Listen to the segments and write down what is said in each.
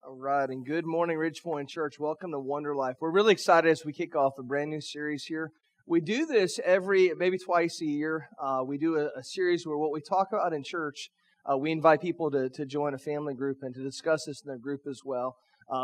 All right, and good morning, Ridgepoint Church. Welcome to Wonder Life. We're really excited as we kick off a brand new series here. We do this maybe twice a year. We do a series where what we talk about in church, we invite people to join a family group and to discuss this in their group as well.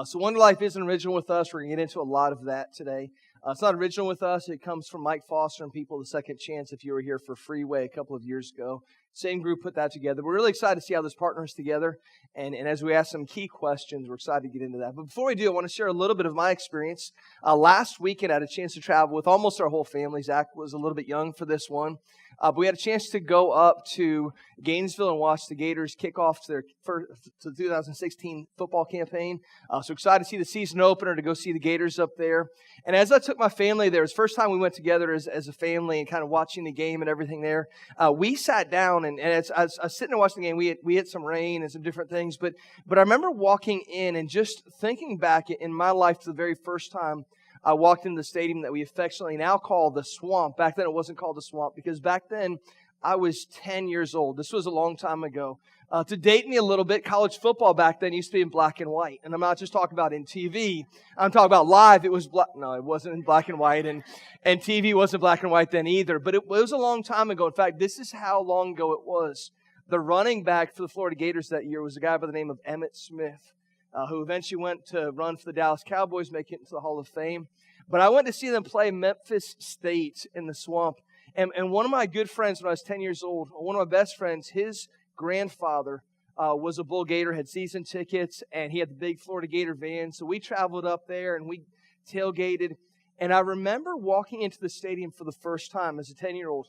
So Wonder Life isn't original with us. We're going to get into a lot of that today. It's not original with us. It comes from Mike Foster and people of the Second Chance. If you were here for Freeway a couple of years ago, same group put that together. We're really excited to see how this partners together. And as we ask some key questions, we're excited to get into that. But before we do, I want to share a little bit of my experience. Last weekend, I had a chance to travel with almost our whole family. Zach was a little bit young for this one. But we had a chance to go up to Gainesville and watch the Gators kick off to the 2016 football campaign. So excited to see the season opener, to go see the Gators up there. And as I took my family there, it was the first time we went together as a family and kind of watching the game and everything there. We sat down, and as I was sitting and watching the game, we had some rain and some different things. But I remember walking in and just thinking back in my life to the very first time I walked into the stadium that we affectionately now call the Swamp. Back then it wasn't called the Swamp because back then I was 10 years old. This was a long time ago. To date me a little bit, college football back then used to be in black and white. And I'm not just talking about in TV. I'm talking about live. It was No, it wasn't in black and white. And TV wasn't black and white then either. But it was a long time ago. In fact, this is how long ago it was. The running back for the Florida Gators that year was a guy by the name of Emmitt Smith, who eventually went to run for the Dallas Cowboys, make it into the Hall of Fame. But I went to see them play Memphis State in the Swamp. And one of my good friends when I was 10 years old, one of my best friends, his grandfather was a Bull Gator, had season tickets, and he had the big Florida Gator van. So we traveled up there and we tailgated. And I remember walking into the stadium for the first time as a 10-year-old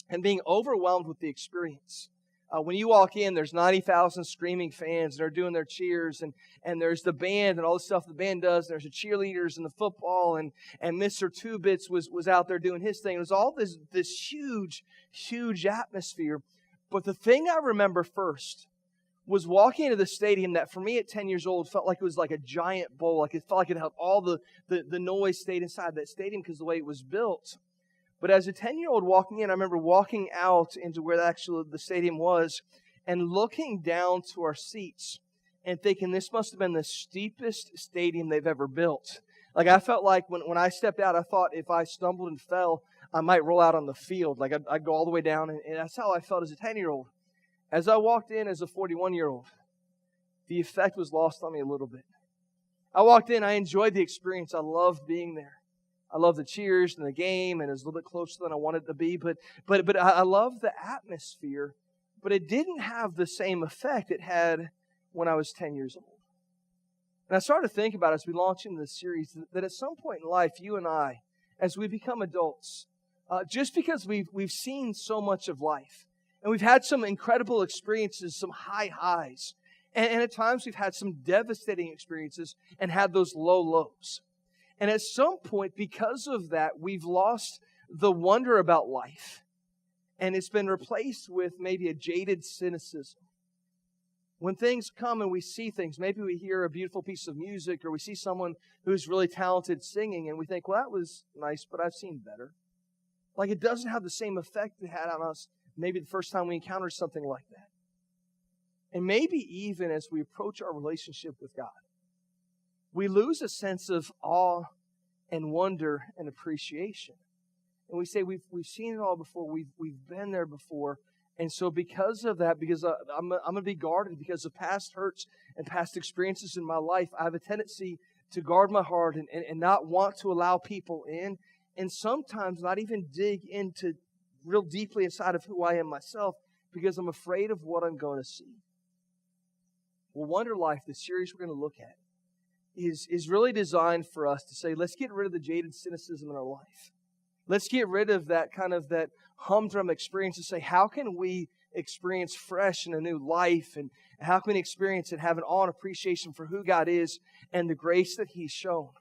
and being overwhelmed with the experience. When you walk in, there's 90,000 screaming fans. They're doing their cheers, and there's the band and all the stuff the band does. And there's the cheerleaders and the football, and Mr. Two Bits was out there doing his thing. It was all this huge atmosphere. But the thing I remember first was walking into the stadium that for me at 10 years old felt like it was like a giant bowl. Like it felt like it had all the noise stayed inside that stadium because of the way it was built. But as a 10-year-old walking in, I remember walking out into where the stadium was and looking down to our seats and thinking this must have been the steepest stadium they've ever built. Like I felt like when I stepped out, I thought if I stumbled and fell, I might roll out on the field. Like I'd go all the way down, and that's how I felt as a 10-year-old. As I walked in as a 41-year-old, the effect was lost on me a little bit. I walked in, I enjoyed the experience. I loved being there. I love the cheers and the game, and it was a little bit closer than I wanted it to be. But I love the atmosphere, but it didn't have the same effect it had when I was 10 years old. And I started to think about as we launch into this series that at some point in life, you and I, as we become adults, just because we've seen so much of life, and we've had some incredible experiences, some high highs, and at times we've had some devastating experiences and had those low lows. And at some point, because of that, we've lost the wonder about life. And it's been replaced with maybe a jaded cynicism. When things come and we see things, maybe we hear a beautiful piece of music or we see someone who's really talented singing and we think, well, that was nice, but I've seen better. Like it doesn't have the same effect it had on us maybe the first time we encountered something like that. And maybe even as we approach our relationship with God, we lose a sense of awe and wonder and appreciation. And we say, we've seen it all before. We've been there before. And so because of that, because I'm going to be guarded because of past hurts and past experiences in my life, I have a tendency to guard my heart and not want to allow people in. And sometimes not even dig into real deeply inside of who I am myself because I'm afraid of what I'm going to see. Well, Wonder Life, the series we're going to look at, is really designed for us to say, let's get rid of the jaded cynicism in our life. Let's get rid of that humdrum experience and say, how can we experience fresh and a new life? And how can we experience and have an awe and appreciation for who God is and the grace that He's shown?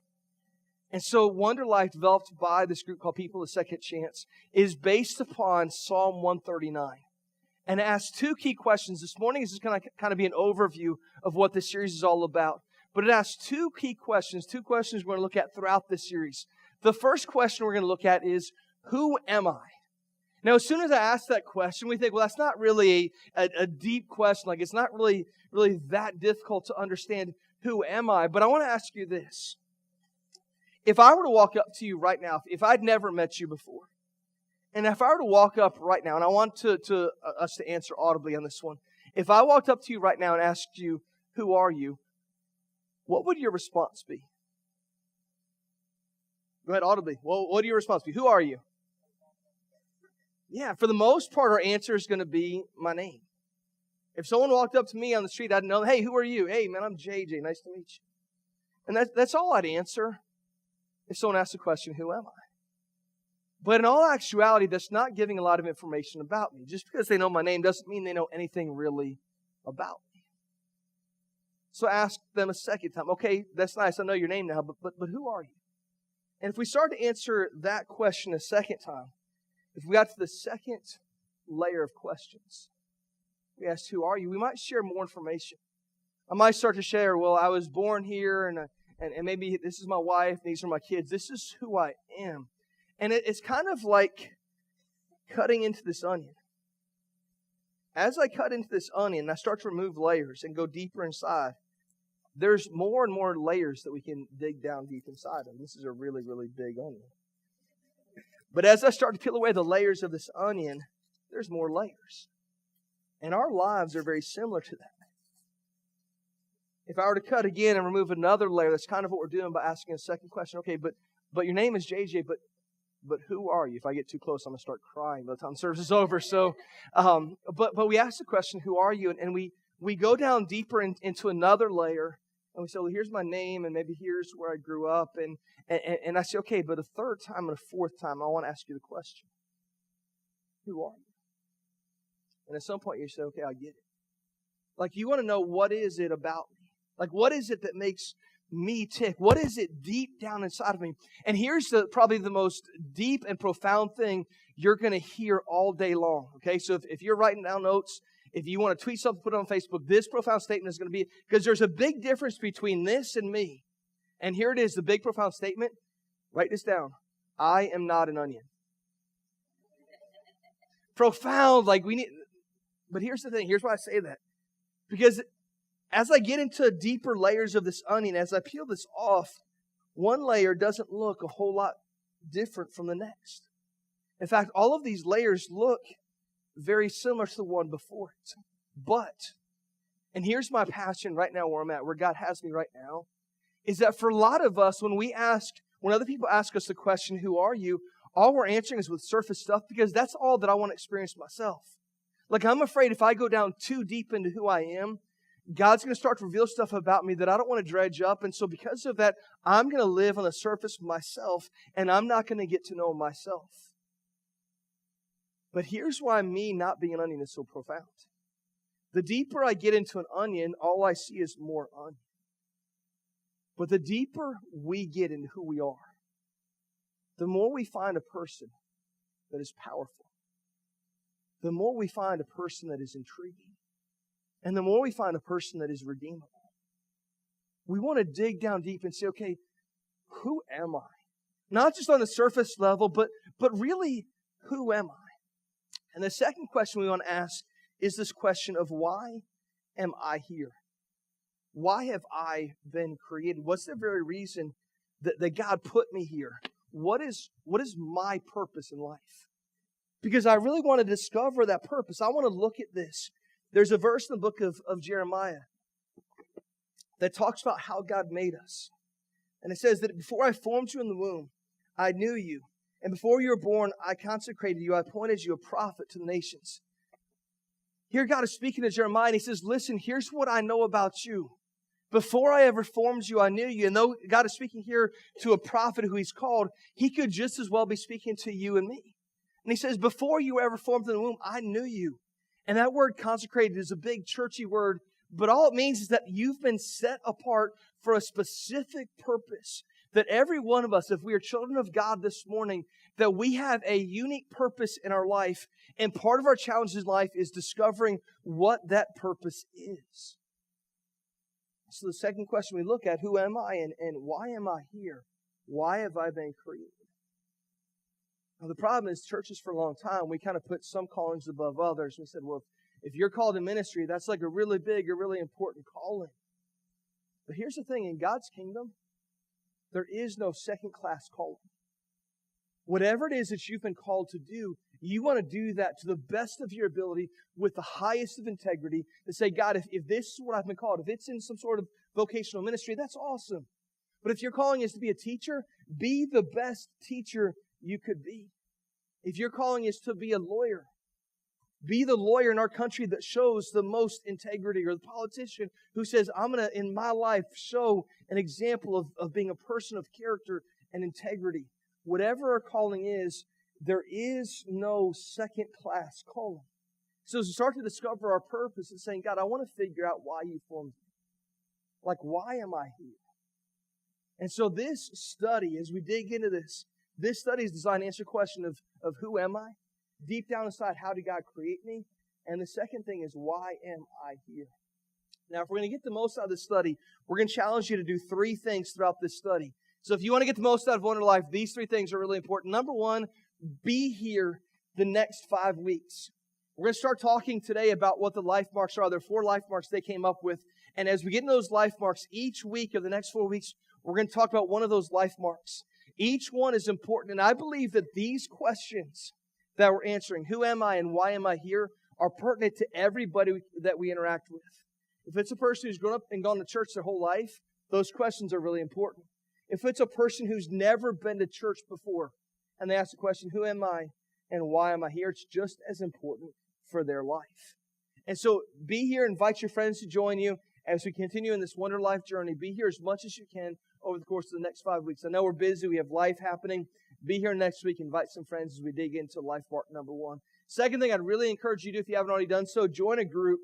And so Wonder Life, developed by this group called People of Second Chance, is based upon Psalm 139. And it asks two key questions. This morning is just going to kind of be an overview of what this series is all about. But it asks two key questions, we're going to look at throughout this series. The first question we're going to look at is, who am I? Now, as soon as I ask that question, we think, well, that's not really a deep question. Like, it's not really that difficult to understand, who am I? But I want to ask you this. If I were to walk up to you right now, if I'd never met you before, and if I were to walk up right now, and I want us to answer audibly on this one. If I walked up to you right now and asked you, who are you? What would your response be? Go ahead, audibly. Well, what would your response be? Who are you? Yeah, for the most part, our answer is going to be my name. If someone walked up to me on the street, I'd know, hey, who are you? Hey, man, I'm JJ. Nice to meet you. And that's all I'd answer if someone asked the question, who am I? But in all actuality, that's not giving a lot of information about me. Just because they know my name doesn't mean they know anything really about me. So I ask them a second time, okay, that's nice. I know your name now, but who are you? And if we start to answer that question a second time, if we got to the second layer of questions, we asked, who are you? We might share more information. I might start to share, well, I was born here, and maybe this is my wife, and these are my kids. This is who I am. And it's kind of like cutting into this onion. As I cut into this onion, I start to remove layers and go deeper inside. There's more and more layers that we can dig down deep inside of. This is a really, really big onion. But as I start to peel away the layers of this onion, there's more layers. And our lives are very similar to that. If I were to cut again and remove another layer, that's kind of what we're doing by asking a second question. Okay, but your name is JJ, but who are you? If I get too close, I'm going to start crying by the time service is over. So, but we ask the question, who are you? And we go down deeper into another layer, and we say, well, here's my name, and maybe here's where I grew up. And I say, okay, but a third time and a fourth time, I want to ask you the question, who are you? And at some point, you say, okay, I get it. Like, you want to know, what is it about me? Like, what is it that makes me tick? What is it deep down inside of me? And here's probably the most deep and profound thing you're going to hear all day long. Okay, so if you're writing down notes, if you want to tweet something, put it on Facebook, this profound statement is going to be, because there's a big difference between this and me. And here it is, the big profound statement. Write this down. I am not an onion. Profound, like we need. But here's the thing. Here's why I say that. Because as I get into deeper layers of this onion, as I peel this off, one layer doesn't look a whole lot different from the next. In fact, all of these layers look very similar to the one before it. But, and here's my passion right now where I'm at, where God has me right now, is that for a lot of us, when other people ask us the question, who are you? All we're answering is with surface stuff, because that's all that I want to experience myself. Like, I'm afraid if I go down too deep into who I am, God's going to start to reveal stuff about me that I don't want to dredge up. And so because of that, I'm going to live on the surface myself, and I'm not going to get to know myself. But here's why me not being an onion is so profound. The deeper I get into an onion, all I see is more onion. But the deeper we get into who we are, the more we find a person that is powerful. The more we find a person that is intriguing. And the more we find a person that is redeemable. We want to dig down deep and say, okay, who am I? Not just on the surface level, but really, who am I? And the second question we want to ask is this question of, why am I here? Why have I been created? What's the very reason that God put me here? What is my purpose in life? Because I really want to discover that purpose. I want to look at this. There's a verse in the book of Jeremiah that talks about how God made us. And it says that before I formed you in the womb, I knew you. And before you were born, I consecrated you. I appointed you a prophet to the nations. Here God is speaking to Jeremiah, and he says, listen, here's what I know about you. Before I ever formed you, I knew you. And though God is speaking here to a prophet who he's called, he could just as well be speaking to you and me. And he says, before you were ever formed in the womb, I knew you. And that word consecrated is a big churchy word, but all it means is that you've been set apart for a specific purpose. That every one of us, if we are children of God this morning, that we have a unique purpose in our life. And part of our challenge in life is discovering what that purpose is. So the second question we look at, who am I and why am I here? Why have I been created? Now, the problem is churches for a long time, we kind of put some callings above others. We said, well, if you're called to ministry, that's like a really big or really important calling. But here's the thing, in God's kingdom, there is no second-class calling. Whatever it is that you've been called to do, you want to do that to the best of your ability with the highest of integrity to say, God, if this is what I've been called, if it's in some sort of vocational ministry, that's awesome. But if your calling is to be a teacher, be the best teacher you could be. If your calling is to be a lawyer, be the lawyer in our country that shows the most integrity, or the politician who says, I'm going to, in my life, show an example of being a person of character and integrity. Whatever our calling is, there is no second-class calling. So as we start to discover our purpose and saying, God, I want to figure out why you formed me. Like, why am I here? And so this study, as we dig into this study is designed to answer the question of who am I? Deep down inside, how did God create me? And the second thing is, why am I here? Now, if we're going to get the most out of this study, we're going to challenge you to do 3 things throughout this study. So if you want to get the most out of Wonder Life, these 3 things are really important. Number 1, be here the next 5 weeks. We're going to start talking today about what the life marks are. There are 4 life marks they came up with. And as we get into those life marks, each week of the next 4 weeks, we're going to talk about one of those life marks. Each one is important. And I believe that these questions that we're answering, who am I and why am I here, are pertinent to everybody that we interact with. If it's a person who's grown up and gone to church their whole life, those questions are really important. If it's a person who's never been to church before, and they ask the question, who am I and why am I here? It's just as important for their life. And so be here, invite your friends to join you as we continue in this Wonder Life journey. Be here as much as you can over the course of the next 5 weeks. I know we're busy. We have life happening. Be here next week. Invite some friends as we dig into life mark number 1. Second thing I'd really encourage you to do, if you haven't already done so, join a group.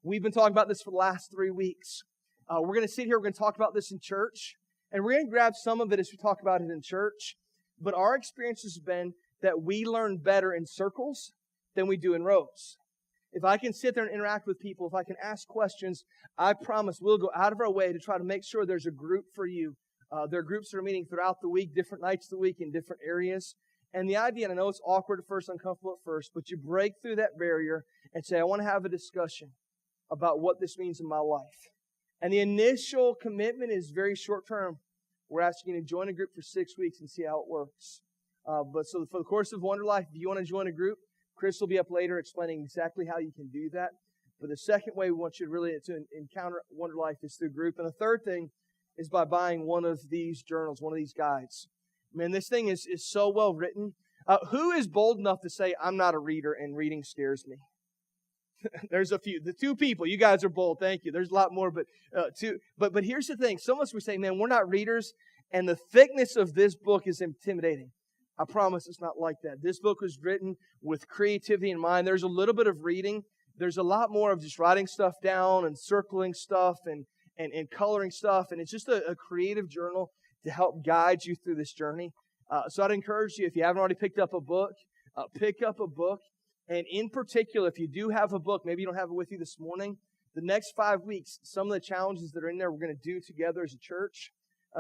We've been talking about this for the last 3 weeks. We're going to sit here. We're going to talk about this in church. And we're going to grab some of it as we talk about it in church. But our experience has been that we learn better in circles than we do in rows. If I can sit there and interact with people, if I can ask questions, I promise we'll go out of our way to try to make sure there's a group for you. There are groups that are meeting throughout the week, different nights of the week in different areas. And the idea, and I know it's awkward at first, uncomfortable at first, but you break through that barrier and say, I want to have a discussion about what this means in my life. And the initial commitment is very short term. We're asking you to join a group for 6 weeks and see how it works. But so for the course of Wonder Life, if you want to join a group, Chris will be up later explaining exactly how you can do that. But the second way we want you to really encounter Wonder Life is through group. And the third thing is by buying one of these journals, one of these guides. Man, this thing is so well written. Who is bold enough to say, I'm not a reader and reading scares me? There's a few. The 2 people. You guys are bold. Thank you. There's a lot more, but 2. But here's the thing. Some of us would say, man, we're not readers, and the thickness of this book is intimidating. I promise it's not like that. This book was written with creativity in mind. There's a little bit of reading. There's a lot more of just writing stuff down and circling stuff and coloring stuff. And it's just a creative journal to help guide you through this journey. So I'd encourage you, if you haven't already picked up a book, pick up a book. And in particular, if you do have a book, maybe you don't have it with you this morning, the next 5 weeks, some of the challenges that are in there we're going to do together as a church.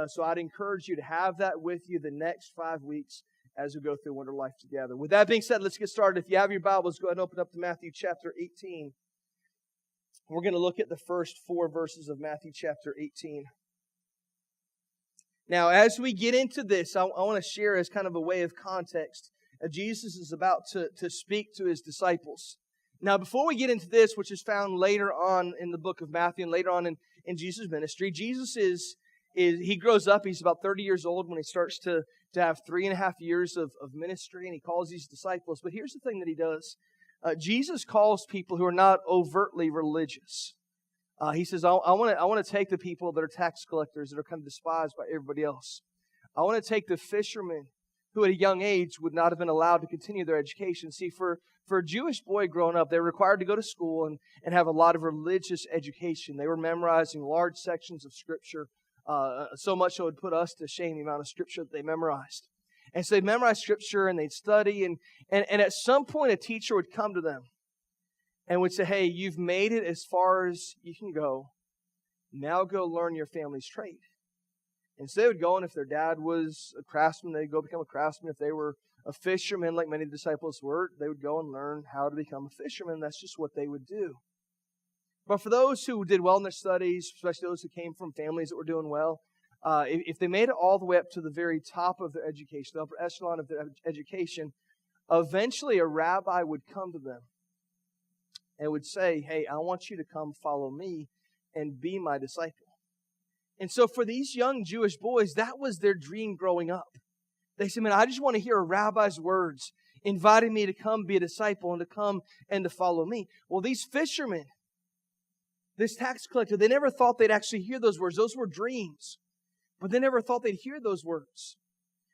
So I'd encourage you to have that with you the next 5 weeks as we go through Wonder Life together. With that being said, let's get started. If you have your Bibles, go ahead and open up to Matthew chapter 18. We're going to look at the first 4 verses of Matthew chapter 18. Now, as we get into this, I want to share as kind of a way of context. Jesus is about to speak to His disciples. Now, before we get into this, which is found later on in the book of Matthew and later on in Jesus' ministry, Jesus he grows up. He's about 30 years old when he starts to have 3.5 years of ministry, and he calls these disciples. But here's the thing that he does. Jesus calls people who are not overtly religious. He says, I want to take the people that are tax collectors, that are kind of despised by everybody else. I want to take the fishermen who at a young age would not have been allowed to continue their education. See, for a Jewish boy growing up, they were required to go to school and have a lot of religious education. They were memorizing large sections of Scripture, so much so it would put us to shame, the amount of Scripture that they memorized. And so they'd memorize Scripture and they'd study, and at some point a teacher would come to them and would say, hey, you've made it as far as you can go. Now go learn your family's trade. And so they would go, and if their dad was a craftsman, they'd go become a craftsman. If they were a fisherman, like many of the disciples were, they would go and learn how to become a fisherman. That's just what they would do. But for those who did well in their studies, especially those who came from families that were doing well, if they made it all the way up to the very top of their education, the upper echelon of their education, eventually a rabbi would come to them and would say, hey, I want you to come follow me and be my disciple. And so for these young Jewish boys, that was their dream growing up. They said, man, I just want to hear a rabbi's words inviting me to come be a disciple and to come and to follow me. Well, these fishermen, this tax collector, they never thought they'd actually hear those words. Those were dreams. But they never thought they'd hear those words.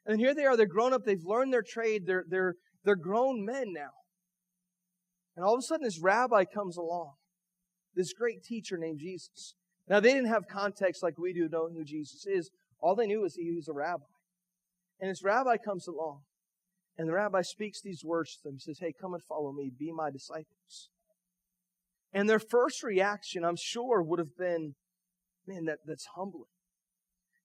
And here they are, they're grown up, they've learned their trade, they're grown men now. And all of a sudden this rabbi comes along, this great teacher named Jesus. Now they didn't have context like we do knowing who Jesus is. All they knew was he was a rabbi. And this rabbi comes along, and the rabbi speaks these words to them. He says, hey, come and follow me, be my disciples. And their first reaction, I'm sure, would have been, man, that's humbling.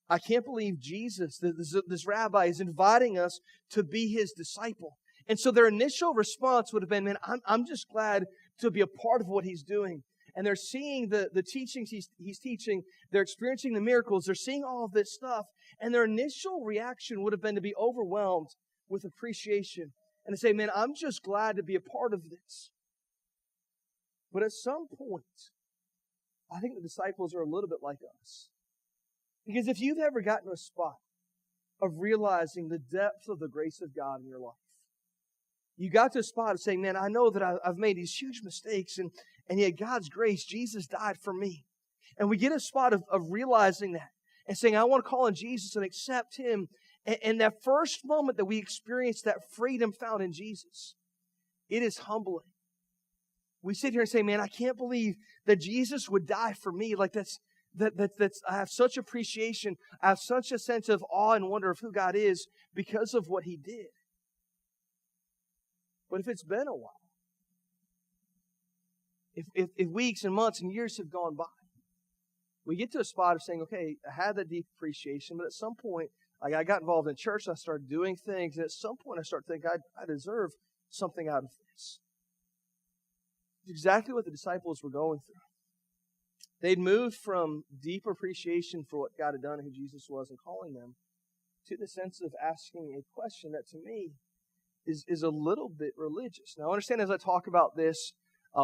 I can't believe Jesus, this rabbi, is inviting us to be his disciple. And so their initial response would have been, man, I'm just glad to be a part of what he's doing. And they're seeing the teachings he's teaching. They're experiencing the miracles. They're seeing all of this stuff. And their initial reaction would have been to be overwhelmed with appreciation and to say, man, I'm just glad to be a part of this. But at some point, I think the disciples are a little bit like us. Because if you've ever gotten to a spot of realizing the depth of the grace of God in your life, you got to a spot of saying, man, I know that I've made these huge mistakes, and yet God's grace, Jesus died for me. And we get a spot of realizing that and saying, I want to call on Jesus and accept him. And that first moment that we experience that freedom found in Jesus, it is humbling. We sit here and say, man, I can't believe that Jesus would die for me. Like that's I have such appreciation. I have such a sense of awe and wonder of who God is because of what he did. But if it's been a while, if weeks and months and years have gone by, we get to a spot of saying, okay, I had that deep appreciation, but at some point, like I got involved in church, and I started doing things, and at some point I started thinking, I deserve something out of this. It's exactly what the disciples were going through. They'd moved from deep appreciation for what God had done and who Jesus was and calling them to the sense of asking a question that to me is a little bit religious. Now, understand as I talk about this,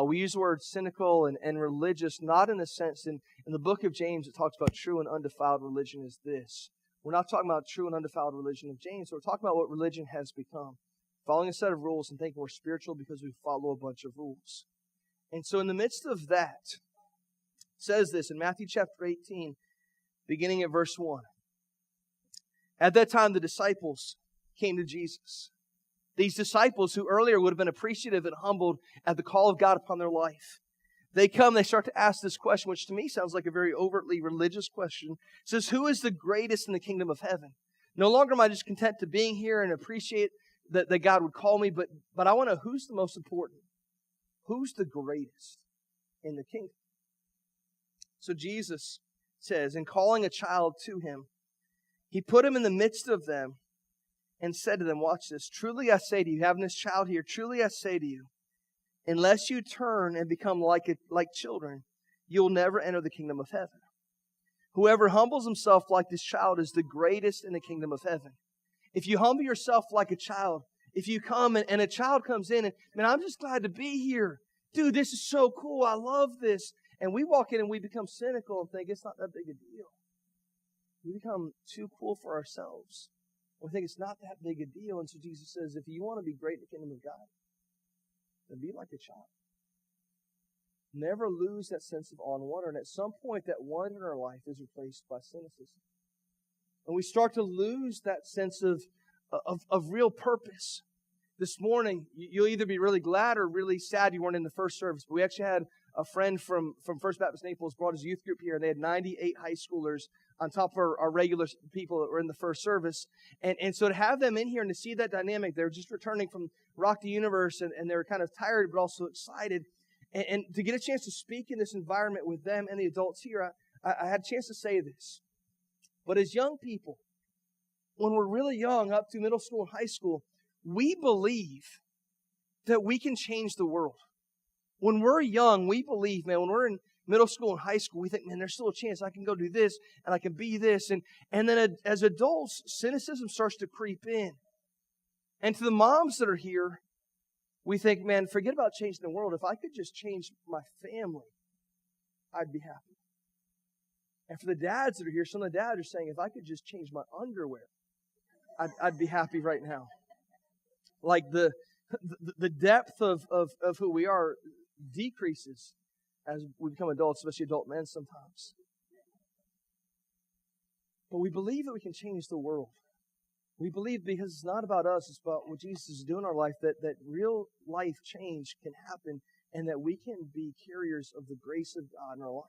we use the word cynical and religious, not in the sense, in the book of James, it talks about true and undefiled religion is this. We're not talking about true and undefiled religion of James. We're talking about what religion has become. Following a set of rules and thinking we're spiritual because we follow a bunch of rules. And so in the midst of that, it says this in Matthew chapter 18, beginning at verse 1. At that time, the disciples came to Jesus. These disciples who earlier would have been appreciative and humbled at the call of God upon their life. They start to ask this question, which to me sounds like a very overtly religious question. It says, who is the greatest in the kingdom of heaven? No longer am I just content to being here and appreciate that God would call me, but I want to know who's the most important. Who's the greatest in the kingdom? So Jesus says, in calling a child to him, he put him in the midst of them and said to them, watch this, truly I say to you, having this child here, truly I say to you, unless you turn and become like children, you'll never enter the kingdom of heaven. Whoever humbles himself like this child is the greatest in the kingdom of heaven. If you humble yourself like a child, if you come and a child comes in and, man, I'm just glad to be here. Dude, this is so cool. I love this. And we walk in and we become cynical and think it's not that big a deal. We become too cool for ourselves. We think it's not that big a deal. And so Jesus says, if you want to be great in the kingdom of God, then be like a child. Never lose that sense of awe and wonder. And at some point, that wonder in our life is replaced by cynicism. And we start to lose that sense of real purpose. This morning, you'll either be really glad or really sad you weren't in the first service. But we actually had a friend from First Baptist Naples brought his youth group here, and they had 98 high schoolers on top of our regular people that were in the first service. And so to have them in here and to see that dynamic, they're just returning from Rock the Universe, and they're kind of tired but also excited. And to get a chance to speak in this environment with them and the adults here, I had a chance to say this. But as young people, when we're really young, up to middle school and high school, we believe that we can change the world. When we're young, we believe, man, when we're in middle school and high school, we think, man, there's still a chance I can go do this and I can be this. And then as adults, cynicism starts to creep in. And to the moms that are here, we think, man, forget about changing the world. If I could just change my family, I'd be happy. And for the dads that are here, some of the dads are saying, if I could just change my underwear, I'd be happy right now. Like the depth of who we are decreases as we become adults, especially adult men sometimes. But we believe that we can change the world. We believe because it's not about us, it's about what Jesus is doing in our life, that real life change can happen and that we can be carriers of the grace of God in our life.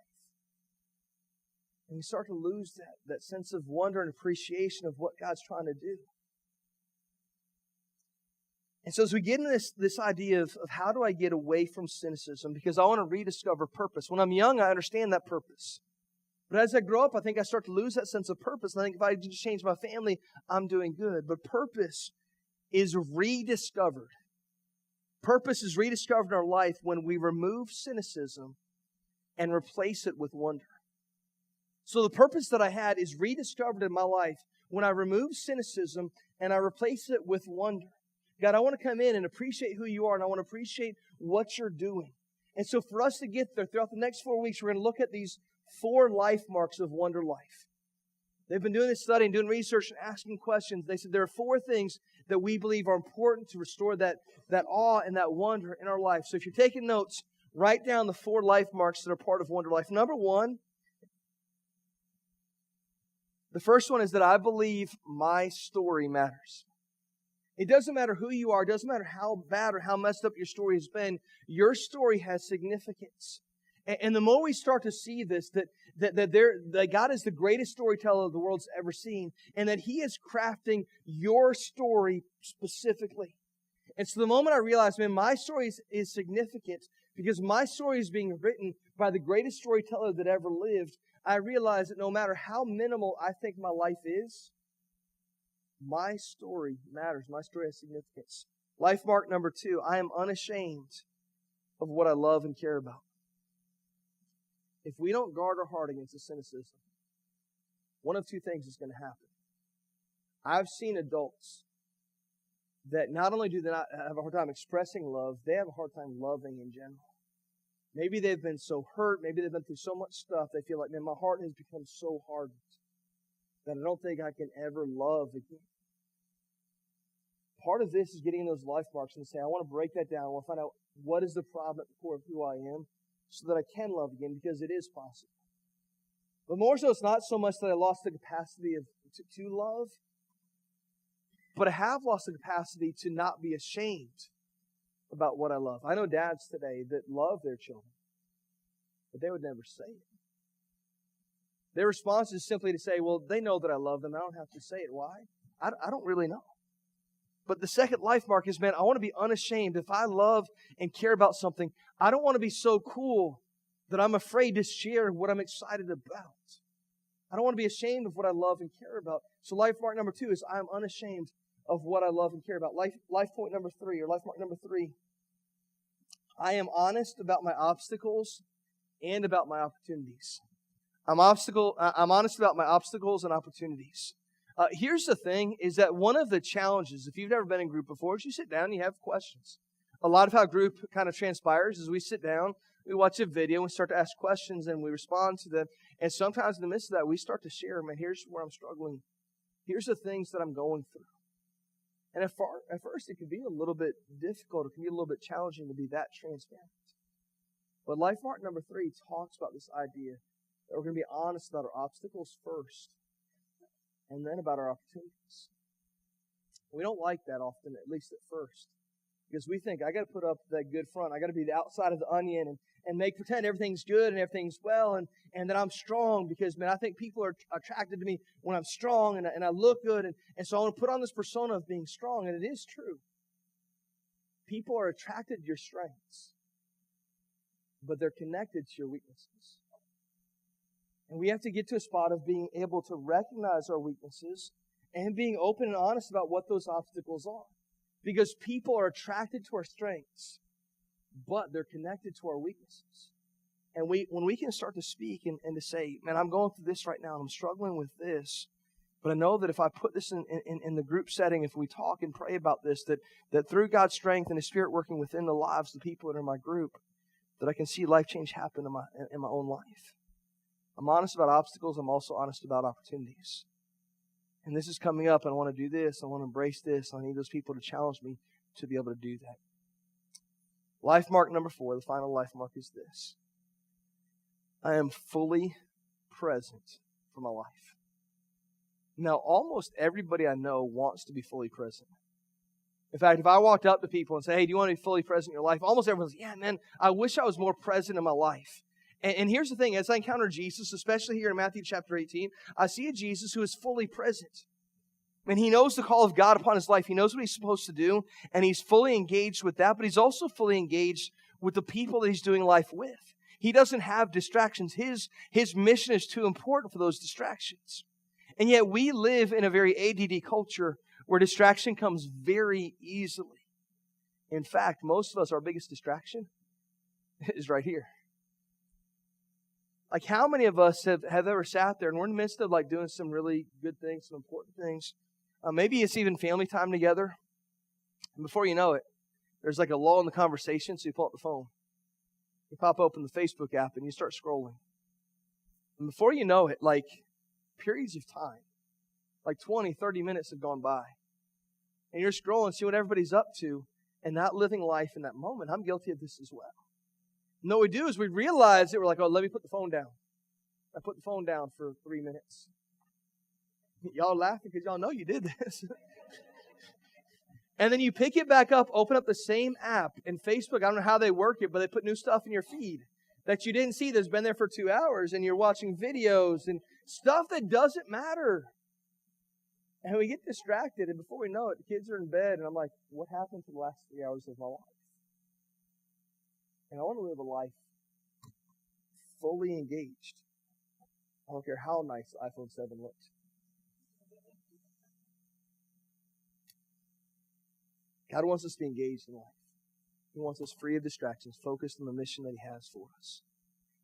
And we start to lose that sense of wonder and appreciation of what God's trying to do. And so as we get into this idea of how do I get away from cynicism, because I want to rediscover purpose. When I'm young, I understand that purpose. But as I grow up, I think I start to lose that sense of purpose. And I think if I just change my family, I'm doing good. But purpose is rediscovered. Purpose is rediscovered in our life when we remove cynicism and replace it with wonder. So the purpose that I had is rediscovered in my life when I remove cynicism and I replace it with wonder. God, I want to come in and appreciate who you are, and I want to appreciate what you're doing. And so for us to get there, throughout the next 4 weeks, we're going to look at these 4 life marks of Wonder Life. They've been doing this study and doing research and asking questions. They said there are 4 things that we believe are important to restore that awe and that wonder in our life. So if you're taking notes, write down the 4 life marks that are part of Wonder Life. Number 1, the first one is that I believe my story matters. It doesn't matter who you are. It doesn't matter how bad or how messed up your story has been. Your story has significance. And the more we start to see this, that God is the greatest storyteller the world's ever seen, and that He is crafting your story specifically. And so the moment I realized, man, my story is significant because my story is being written by the greatest storyteller that ever lived, I realized that no matter how minimal I think my life is, my story matters. My story has significance. Life mark number 2, I am unashamed of what I love and care about. If we don't guard our heart against the cynicism, one of 2 things is going to happen. I've seen adults that not only do they not have a hard time expressing love, they have a hard time loving in general. Maybe they've been so hurt, maybe they've been through so much stuff, they feel like, man, my heart has become so hardened that I don't think I can ever love again. Part of this is getting those life marks and saying, I want to break that down. I want to find out what is the problem at the core of who I am so that I can love again, because it is possible. But more so, it's not so much that I lost the capacity to love, but I have lost the capacity to not be ashamed about what I love. I know dads today that love their children, but they would never say it. Their response is simply to say, well, they know that I love them. I don't have to say it. Why? I don't really know. But the second life mark is, man, I want to be unashamed. If I love and care about something, I don't want to be so cool that I'm afraid to share what I'm excited about. I don't want to be ashamed of what I love and care about. So life mark number 2 is I'm unashamed of what I love and care about. Life point number 3, or life mark number 3, I am honest about my obstacles and about my opportunities. I'm honest about my obstacles and opportunities. Here's the thing, is that one of the challenges, if you've never been in group before, is you sit down and you have questions. A lot of how group kind of transpires is we sit down, we watch a video, we start to ask questions, and we respond to them. And sometimes in the midst of that, we start to share, man, here's where I'm struggling. Here's the things that I'm going through. And at first, it can be a little bit difficult. It can be a little bit challenging to be that transparent. But life mark number 3 talks about this idea that we're going to be honest about our obstacles first, and then about our opportunities. We don't like that often, at least at first, because we think, I got to put up that good front. I got to be the outside of the onion and make pretend everything's good and everything's well, and that I'm strong because, man, I think people are attracted to me when I'm strong and I look good. And so I want to put on this persona of being strong, and it is true. People are attracted to your strengths, but they're connected to your weaknesses. And we have to get to a spot of being able to recognize our weaknesses and being open and honest about what those obstacles are. Because people are attracted to our strengths, but they're connected to our weaknesses. And when we can start to speak and to say, man, I'm going through this right now, and I'm struggling with this, but I know that if I put this in the group setting, if we talk and pray about this, that through God's strength and His Spirit working within the lives of the people that are in my group, that I can see life change happen in my own life. I'm honest about obstacles. I'm also honest about opportunities. And this is coming up, and I want to do this. I want to embrace this. I need those people to challenge me to be able to do that. Life mark number 4, the final life mark is this. I am fully present for my life. Now, almost everybody I know wants to be fully present. In fact, if I walked up to people and said, hey, do you want to be fully present in your life? Almost everyone says, yeah, man, I wish I was more present in my life. And here's the thing, as I encounter Jesus, especially here in Matthew chapter 18, I see a Jesus who is fully present. And He knows the call of God upon His life. He knows what He's supposed to do, and He's fully engaged with that, but He's also fully engaged with the people that He's doing life with. He doesn't have distractions. His mission is too important for those distractions. And yet we live in a very ADD culture where distraction comes very easily. In fact, most of us, our biggest distraction is right here. Like, how many of us have ever sat there and we're in the midst of like doing some really good things, some important things. Maybe it's even family time together. And before you know it, there's like a lull in the conversation, so you pull up the phone. You pop open the Facebook app and you start scrolling. And before you know it, like periods of time, like 20, 30 minutes have gone by. And you're scrolling, see what everybody's up to, and not living life in that moment. I'm guilty of this as well. And what we do is we realize that we're like, oh, let me put the phone down. I put the phone down for 3 minutes. Y'all laughing because y'all know you did this. And then you pick it back up, open up the same app, and Facebook, I don't know how they work it, but they put new stuff in your feed that you didn't see that's been there for 2 hours, and you're watching videos and stuff that doesn't matter. And we get distracted, and before we know it, the kids are in bed, and I'm like, what happened to the last 3 hours of my life? And I want to live a life fully engaged. I don't care how nice the iPhone 7 looks. God wants us to be engaged in life. He wants us free of distractions, focused on the mission that He has for us.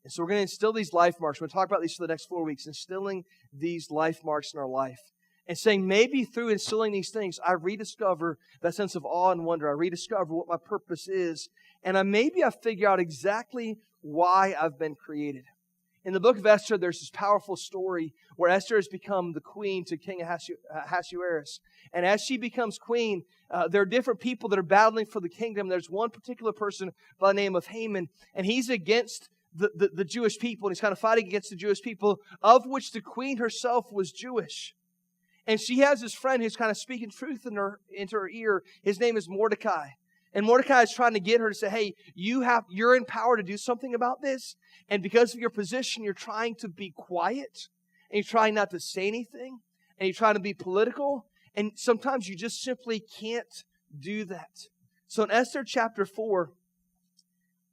And so we're going to instill these life marks. We're going to talk about these for the next 4 weeks, instilling these life marks in our life. And saying maybe through instilling these things, I rediscover that sense of awe and wonder. I rediscover what my purpose is. And maybe I figure out exactly why I've been created. In the book of Esther, there's this powerful story where Esther has become the queen to King Ahasuerus. And as she becomes queen, there are different people that are battling for the kingdom. There's one particular person by the name of Haman, and he's against the Jewish people, and he's kind of fighting against the Jewish people, of which the queen herself was Jewish. And she has this friend who's kind of speaking truth into her ear. His name is Mordecai. And Mordecai is trying to get her to say, hey, you're in power to do something about this. And because of your position, you're trying to be quiet. And you're trying not to say anything. And you're trying to be political. And sometimes you just simply can't do that. So in Esther chapter 4,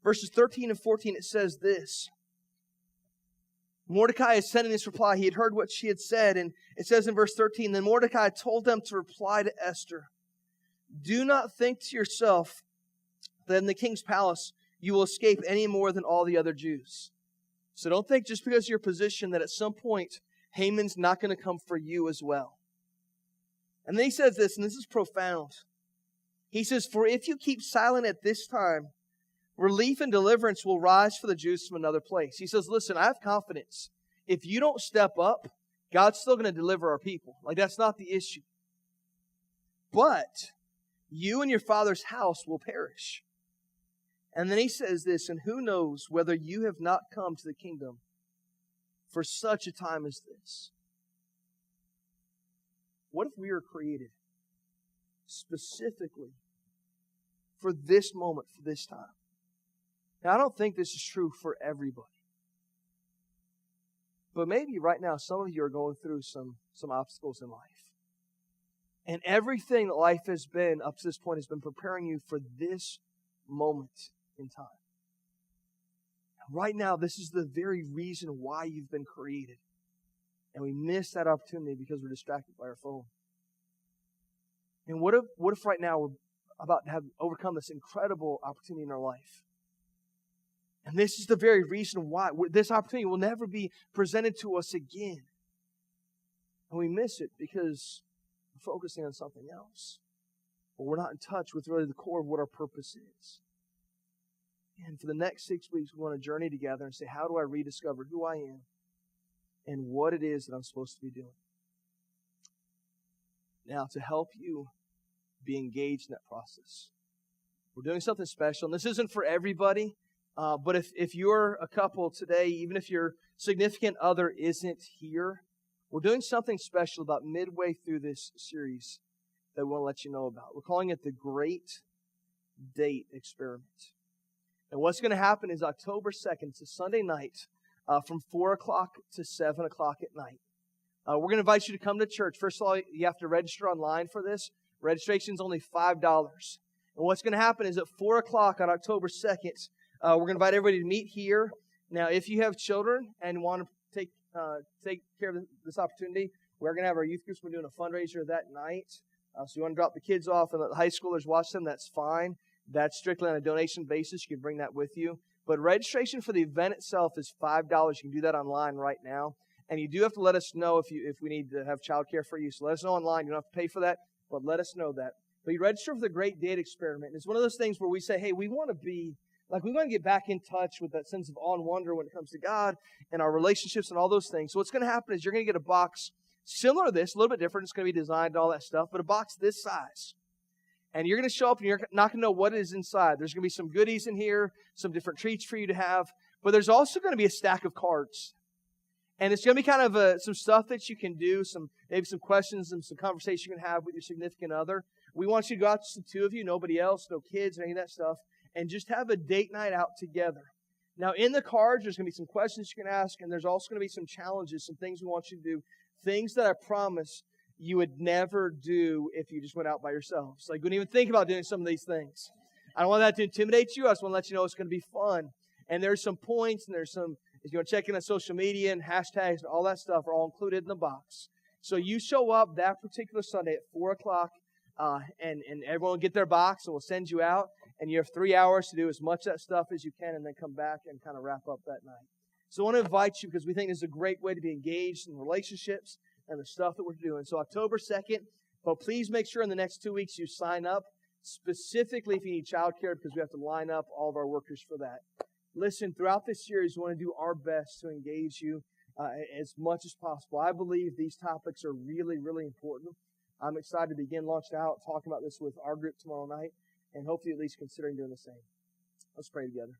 verses 13 and 14, it says this. Mordecai is sending this reply. He had heard what she had said. And it says in verse 13, then Mordecai told them to reply to Esther, do not think to yourself that in the king's palace you will escape any more than all the other Jews. So don't think just because of your position that at some point Haman's not going to come for you as well. And then he says this, and this is profound. He says, for if you keep silent at this time, relief and deliverance will rise for the Jews from another place. He says, listen, I have confidence. If you don't step up, God's still going to deliver our people. Like, that's not the issue. But you and your father's house will perish. And then he says this, and who knows whether you have not come to the kingdom for such a time as this. What if we were created specifically for this moment, for this time? Now, I don't think this is true for everybody. But maybe right now, some of you are going through some obstacles in life. And everything that life has been up to this point has been preparing you for this moment in time. Right now, this is the very reason why you've been created. And we miss that opportunity because we're distracted by our phone. And what if right now about to have overcome this incredible opportunity in our life. And this is the very reason why this opportunity will never be presented to us again. And we miss it because we're focusing on something else. Or we're not in touch with really the core of what our purpose is. And for the next 6 weeks, we want to journey together and say, how do I rediscover who I am and what it is that I'm supposed to be doing? Now, to help you be engaged in that process, we're doing something special. And this isn't for everybody, but if you're a couple today, even if your significant other isn't here, we're doing something special about midway through this series that we want to let you know about. We're calling it the Great Date Experiment. And what's going to happen is October 2nd, it's a Sunday night, from 4 o'clock to 7 o'clock at night. We're going to invite you to come to church. First of all, you have to register online for this. Registration's only $5. And what's going to happen is at 4 o'clock on October 2nd, we're going to invite everybody to meet here. Now, if you have children and want to take care of this opportunity, we're going to have our youth groups. We're doing a fundraiser that night. So you want to drop the kids off and let the high schoolers watch them, that's fine. That's strictly on a donation basis. You can bring that with you. But registration for the event itself is $5. You can do that online right now. And you do have to let us know if we need to have childcare for you. So let us know online. You don't have to pay for that, but let us know that. But you register for the Great Date Experiment. And it's one of those things where we say, hey, we want to get back in touch with that sense of awe and wonder when it comes to God and our relationships and all those things. So what's going to happen is you're going to get a box similar to this, a little bit different. It's going to be designed and all that stuff, but a box this size. And you're going to show up and you're not going to know what is inside. There's going to be some goodies in here, some different treats for you to have, but there's also going to be a stack of cards. And it's going to be kind of some stuff that you can do, maybe some questions and some conversation you can have with your significant other. We want you to go out, just the two of you, nobody else, no kids or any of that stuff, and just have a date night out together. Now, in the cards, there's going to be some questions you can ask, and there's also going to be some challenges, some things we want you to do, things that I promise you would never do if you just went out by yourselves. Like, you wouldn't even think about doing some of these things. I don't want that to intimidate you. I just want to let you know it's going to be fun. And there's some points, and there's some, if you want to check in on social media and hashtags and all that stuff are all included in the box. So you show up that particular Sunday at 4 o'clock, and everyone will get their box, and we'll send you out. And you have 3 hours to do as much of that stuff as you can, and then come back and kind of wrap up that night. So I want to invite you because we think this is a great way to be engaged in relationships and the stuff that we're doing. So October 2nd, but please make sure in the next 2 weeks you sign up, specifically if you need childcare, because we have to line up all of our workers for that. Listen, throughout this series, we want to do our best to engage you as much as possible. I believe these topics are really, really important. I'm excited to begin launching out, talking about this with our group tomorrow night, and hopefully at least considering doing the same. Let's pray together.